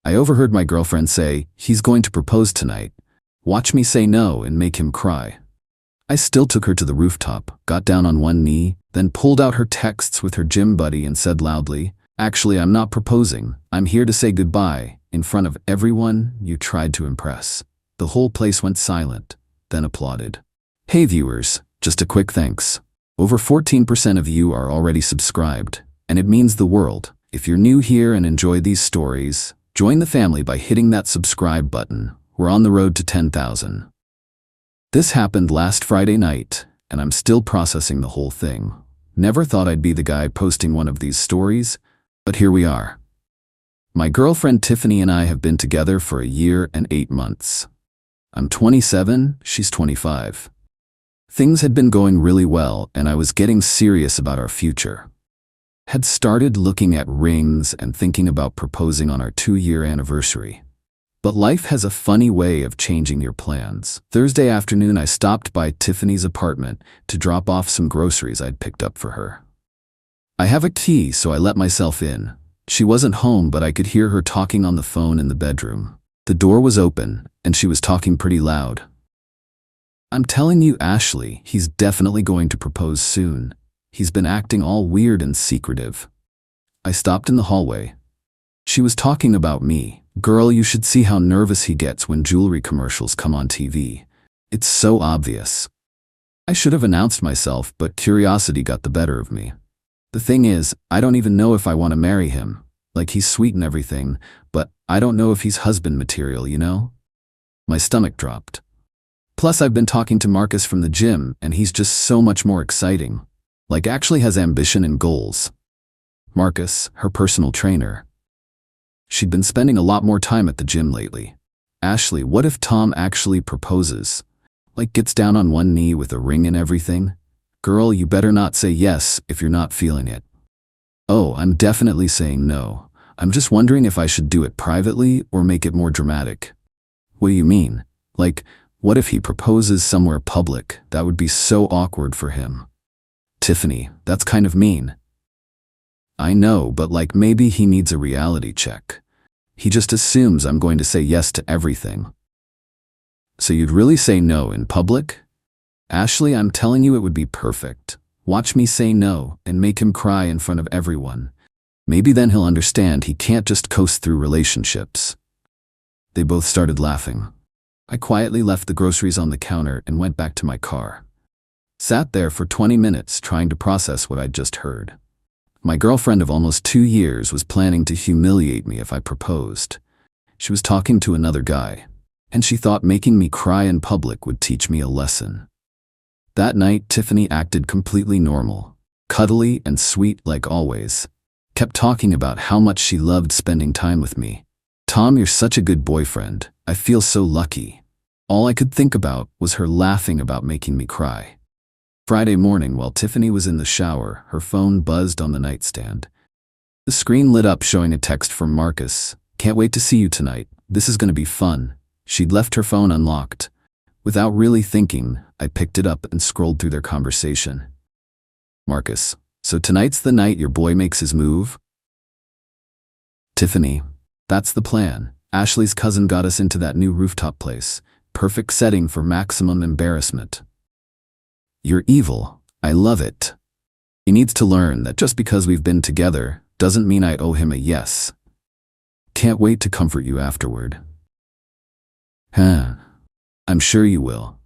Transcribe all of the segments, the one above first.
I overheard my girlfriend say, "He's going to propose tonight. Watch me say no and make him cry." I still took her to the rooftop, got down on one knee, then pulled out her texts with her gym buddy and said loudly, "Actually, I'm not proposing. I'm here to say goodbye, in front of everyone you tried to impress." The whole place went silent, then applauded. Hey viewers, just a quick thanks. Over 14% of you are already subscribed, and it means the world. If you're new here and enjoy these stories, join the family by hitting that subscribe button. We're on the road to 10,000. This happened last Friday night, and I'm still processing the whole thing. Never thought I'd be the guy posting one of these stories, but here we are. My girlfriend Tiffany and I have been together for a year and 8 months. I'm 27, she's 25. Things had been going really well, and I was getting serious about our future. Had started looking at rings and thinking about proposing on our 2-year anniversary. But life has a funny way of changing your plans. Thursday afternoon, I stopped by Tiffany's apartment to drop off some groceries I'd picked up for her. I have a key, so I let myself in. She wasn't home, but I could hear her talking on the phone in the bedroom. The door was open, and she was talking pretty loud. "I'm telling you, Ashley, he's definitely going to propose soon. He's been acting all weird and secretive." I stopped in the hallway. She was talking about me. "Girl, you should see how nervous he gets when jewelry commercials come on TV. It's so obvious." I should have announced myself, but curiosity got the better of me. The thing is, I don't even know if I want to marry him. Like, he's sweet and everything, but I don't know if he's husband material, you know? My stomach dropped. Plus, I've been talking to Marcus from the gym, and he's just so much more exciting. Like, actually has ambition and goals. Marcus, her personal trainer. She'd been spending a lot more time at the gym lately. "Ashley, what if Tom actually proposes? Like, gets down on one knee with a ring and everything? Girl, you better not say yes if you're not feeling it." "Oh, I'm definitely saying no. I'm just wondering if I should do it privately or make it more dramatic." "What do you mean? Like, what if he proposes somewhere public? That would be so awkward for him." "Tiffany, that's kind of mean." "I know, but like, maybe he needs a reality check. He just assumes I'm going to say yes to everything." "So you'd really say no in public?" "Ashley, I'm telling you, it would be perfect. Watch me say no and make him cry in front of everyone. Maybe then he'll understand he can't just coast through relationships." They both started laughing. I quietly left the groceries on the counter and went back to my car. Sat there for 20 minutes trying to process what I'd just heard. My girlfriend of almost 2 years was planning to humiliate me if I proposed. She was talking to another guy, and she thought making me cry in public would teach me a lesson. That night, Tiffany acted completely normal, cuddly and sweet like always. Kept talking about how much she loved spending time with me. "Tom, you're such a good boyfriend. I feel so lucky." All I could think about was her laughing about making me cry. Friday morning, while Tiffany was in the shower, her phone buzzed on the nightstand. The screen lit up showing a text from Marcus. "Can't wait to see you tonight. This is going to be fun." She'd left her phone unlocked. Without really thinking, I picked it up and scrolled through their conversation. "Marcus, so tonight's the night your boy makes his move?" "Tiffany, that's the plan. Ashley's cousin got us into that new rooftop place. Perfect setting for maximum embarrassment." "You're evil. I love it. He needs to learn that just because we've been together doesn't mean I owe him a yes. Can't wait to comfort you afterward." "Huh. I'm sure you will."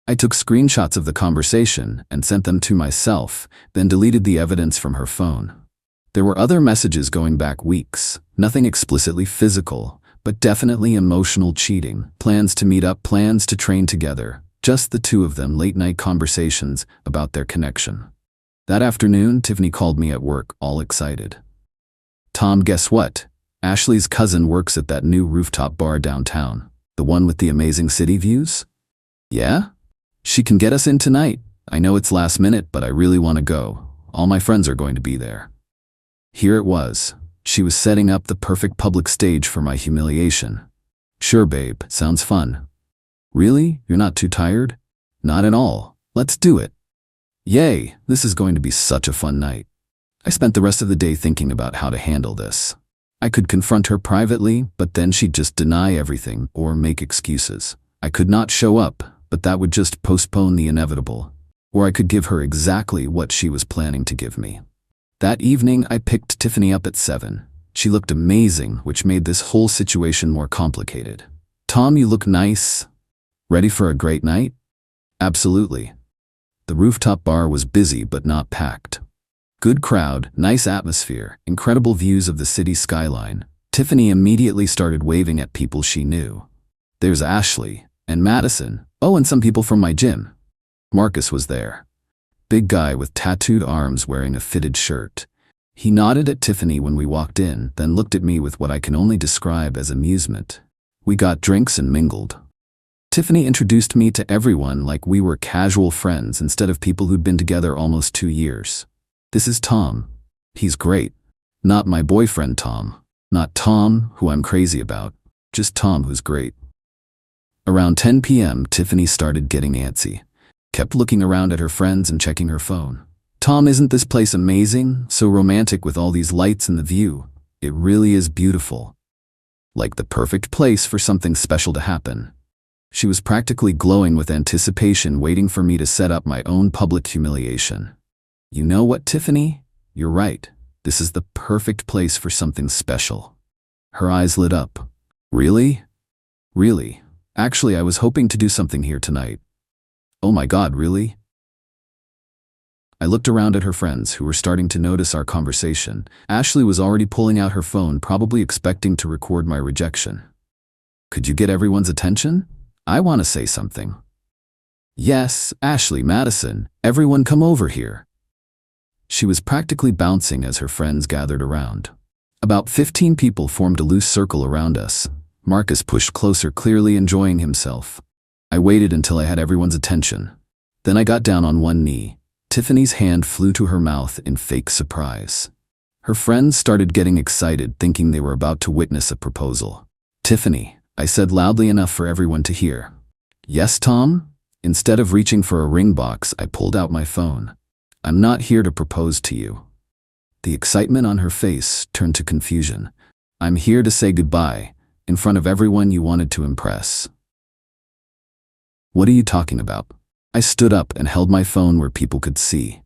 I took screenshots of the conversation and sent them to myself, then deleted the evidence from her phone. There were other messages going back weeks, nothing explicitly physical, but definitely emotional cheating. Plans to meet up, plans to train together. Just the two of them, late-night conversations about their connection. That afternoon, Tiffany called me at work, all excited. "Tom, guess what? Ashley's cousin works at that new rooftop bar downtown. The one with the amazing city views?" "Yeah? She can get us in tonight. I know it's last minute, but I really want to go. All my friends are going to be there." Here it was. She was setting up the perfect public stage for my humiliation. "Sure, babe. Sounds fun." "Really? You're not too tired?" "Not at all. Let's do it." Yay, this is going to be such a fun night. I spent the rest of the day thinking about how to handle this. I could confront her privately, but then she'd just deny everything or make excuses. I could not show up, but that would just postpone the inevitable. Or I could give her exactly what she was planning to give me. That evening, I picked Tiffany up at 7. She looked amazing, which made this whole situation more complicated. "Tom, you look nice. Ready for a great night?" "Absolutely." The rooftop bar was busy but not packed. Good crowd, nice atmosphere, incredible views of the city skyline. Tiffany immediately started waving at people she knew. There's Ashley and Madison. Oh, and some people from my gym. Marcus was there. Big guy with tattooed arms wearing a fitted shirt. He nodded at Tiffany when we walked in, then looked at me with what I can only describe as amusement. We got drinks and mingled. Tiffany introduced me to everyone like we were casual friends instead of people who'd been together almost 2 years. "This is Tom. He's great. Not my boyfriend Tom. Not Tom, who I'm crazy about. Just Tom, who's great." Around 10 p.m., Tiffany started getting antsy. Kept looking around at her friends and checking her phone. "Tom, isn't this place amazing? So romantic with all these lights and the view. It really is beautiful. Like the perfect place for something special to happen." She was practically glowing with anticipation, waiting for me to set up my own public humiliation. "You know what, Tiffany? You're right. This is the perfect place for something special." Her eyes lit up. "Really? Really? Actually, I was hoping to do something here tonight." "Oh my God, really?" I looked around at her friends, who were starting to notice our conversation. Ashley was already pulling out her phone, probably expecting to record my rejection. "Could you get everyone's attention? I want to say something." "Yes, Ashley, Madison, everyone come over here." She was practically bouncing as her friends gathered around. About 15 people formed a loose circle around us. Marcus pushed closer, clearly enjoying himself. I waited until I had everyone's attention. Then I got down on one knee. Tiffany's hand flew to her mouth in fake surprise. Her friends started getting excited, thinking they were about to witness a proposal. "Tiffany," I said loudly enough for everyone to hear. "Yes, Tom?" Instead of reaching for a ring box, I pulled out my phone. "I'm not here to propose to you." The excitement on her face turned to confusion. "I'm here to say goodbye, in front of everyone you wanted to impress." "What are you talking about?" I stood up and held my phone where people could see.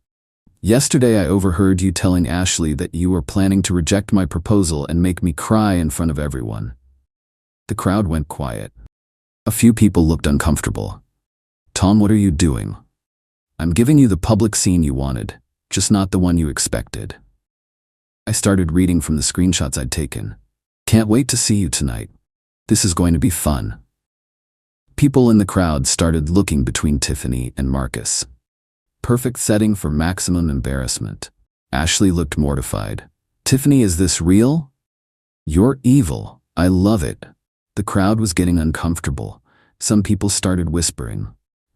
"Yesterday I overheard you telling Ashley that you were planning to reject my proposal and make me cry in front of everyone." The crowd went quiet. A few people looked uncomfortable. "Tom, what are you doing?" "I'm giving you the public scene you wanted, just not the one you expected." I started reading from the screenshots I'd taken. "Can't wait to see you tonight. This is going to be fun." People in the crowd started looking between Tiffany and Marcus. Perfect setting for maximum embarrassment. Ashley looked mortified. "Tiffany, is this real? You're evil. I love it." The crowd was getting uncomfortable. Some people started whispering.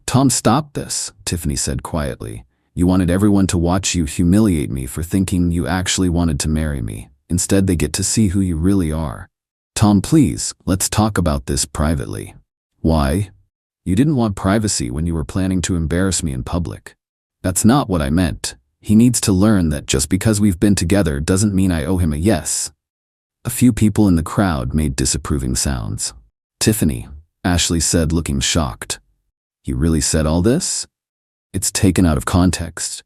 "Tom, stop this," Tiffany said quietly. "You wanted everyone to watch you humiliate me for thinking you actually wanted to marry me. Instead, they get to see who you really are. Tom, please, let's talk about this privately." "Why? You didn't want privacy when you were planning to embarrass me in public." "That's not what I meant. He needs to learn that just because we've been together doesn't mean I owe him a yes." A few people in the crowd made disapproving sounds. "Tiffany," Ashley said, looking shocked. "You really said all this?" "It's taken out of context."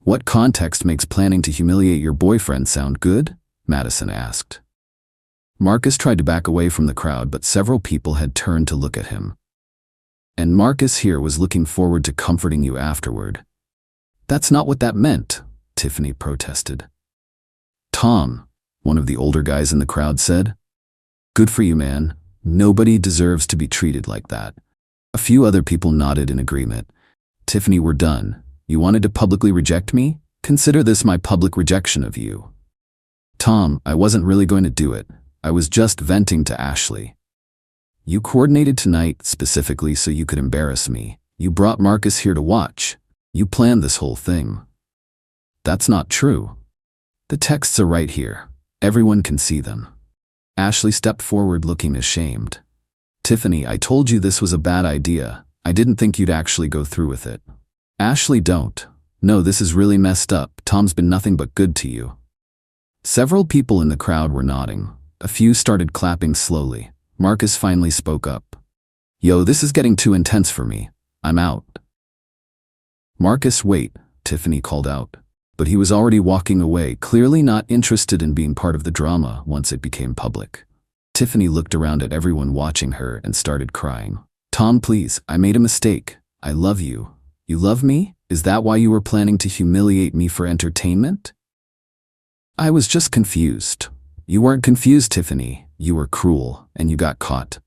"What context makes planning to humiliate your boyfriend sound good?" Madison asked. Marcus tried to back away from the crowd, but several people had turned to look at him. "And Marcus here was looking forward to comforting you afterward." "That's not what that meant," Tiffany protested. "Tom," one of the older guys in the crowd said. "Good for you, man. Nobody deserves to be treated like that." A few other people nodded in agreement. "Tiffany, we're done. You wanted to publicly reject me? Consider this my public rejection of you." "Tom, I wasn't really going to do it. I was just venting to Ashley." "You coordinated tonight specifically so you could embarrass me. You brought Marcus here to watch. You planned this whole thing." "That's not true. The texts are right here. Everyone can see them." Ashley stepped forward looking ashamed. "Tiffany, I told you this was a bad idea. I didn't think you'd actually go through with it." "Ashley, don't. No, this is really messed up. Tom's been nothing but good to you." Several people in the crowd were nodding. A few started clapping slowly. Marcus finally spoke up. "Yo, this is getting too intense for me. I'm out." "Marcus, wait," Tiffany called out. But he was already walking away, clearly not interested in being part of the drama once it became public. Tiffany looked around at everyone watching her and started crying. "Tom, please, I made a mistake. I love you. You love me? Is that why you were planning to humiliate me for entertainment?" "I was just confused." "You weren't confused, Tiffany. You were cruel, and you got caught."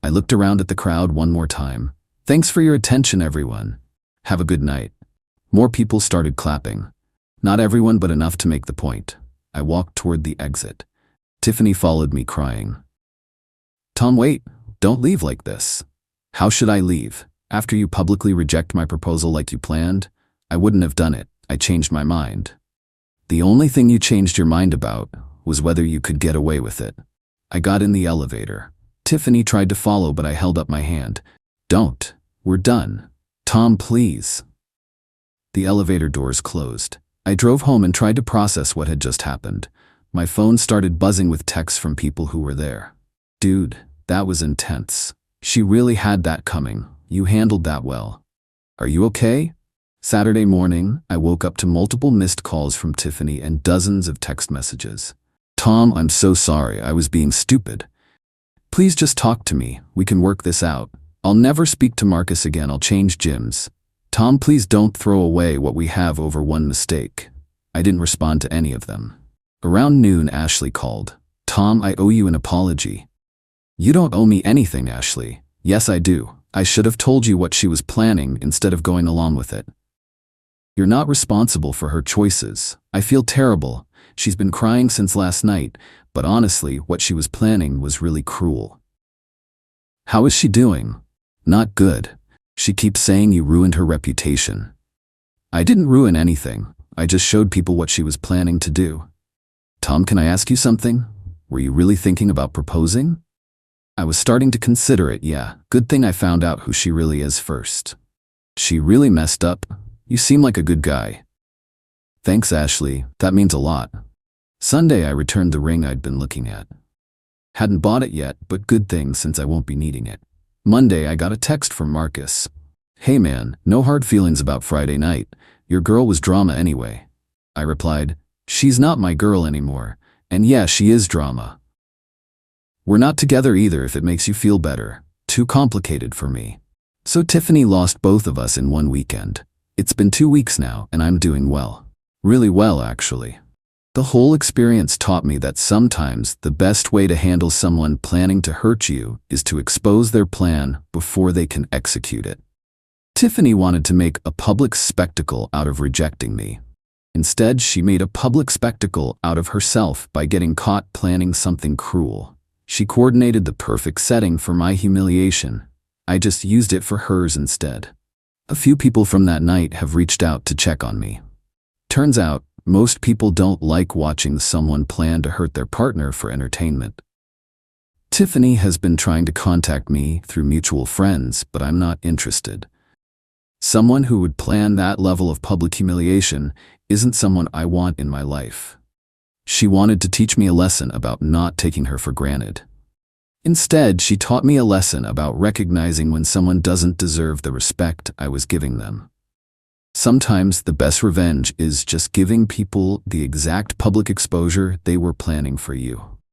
I looked around at the crowd one more time. "Thanks for your attention, everyone. Have a good night." More people started clapping. Not everyone, but enough to make the point. I walked toward the exit. Tiffany followed me crying. "Tom, wait. Don't leave like this." "How should I leave? After you publicly reject my proposal like you planned?" "I wouldn't have done it. I changed my mind." "The only thing you changed your mind about was whether you could get away with it." I got in the elevator. Tiffany tried to follow, but I held up my hand. "Don't. We're done. Tom, please." The elevator doors closed. I drove home and tried to process what had just happened. My phone started buzzing with texts from people who were there. "Dude, that was intense. She really had that coming. You handled that well. Are you okay?" Saturday morning, I woke up to multiple missed calls from Tiffany and dozens of text messages. "Tom, I'm so sorry. I was being stupid. Please just talk to me. We can work this out. I'll never speak to Marcus again. I'll change gyms. Tom, please don't throw away what we have over one mistake." I didn't respond to any of them. Around noon, Ashley called. "Tom, I owe you an apology." "You don't owe me anything, Ashley." "Yes, I do. I should have told you what she was planning instead of going along with it." "You're not responsible for her choices. I feel terrible. She's been crying since last night, but honestly, what she was planning was really cruel." "How is she doing?" "Not good. She keeps saying you ruined her reputation." "I didn't ruin anything. I just showed people what she was planning to do." "Tom, can I ask you something? Were you really thinking about proposing?" "I was starting to consider it, yeah. Good thing I found out who she really is first." "She really messed up. You seem like a good guy." "Thanks, Ashley. That means a lot." Sunday, I returned the ring I'd been looking at. Hadn't bought it yet, but good thing since I won't be needing it. Monday, I got a text from Marcus. "Hey man, no hard feelings about Friday night. Your girl was drama anyway." I replied, "She's not my girl anymore. And yeah, she is drama. We're not together either if it makes you feel better. Too complicated for me." So Tiffany lost both of us in one weekend. It's been 2 weeks now, and I'm doing well. Really well, actually. The whole experience taught me that sometimes the best way to handle someone planning to hurt you is to expose their plan before they can execute it. Tiffany wanted to make a public spectacle out of rejecting me. Instead, she made a public spectacle out of herself by getting caught planning something cruel. She coordinated the perfect setting for my humiliation. I just used it for hers instead. A few people from that night have reached out to check on me. Turns out, most people don't like watching someone plan to hurt their partner for entertainment. Tiffany has been trying to contact me through mutual friends, but I'm not interested. Someone who would plan that level of public humiliation isn't someone I want in my life. She wanted to teach me a lesson about not taking her for granted. Instead, she taught me a lesson about recognizing when someone doesn't deserve the respect I was giving them. Sometimes the best revenge is just giving people the exact public exposure they were planning for you.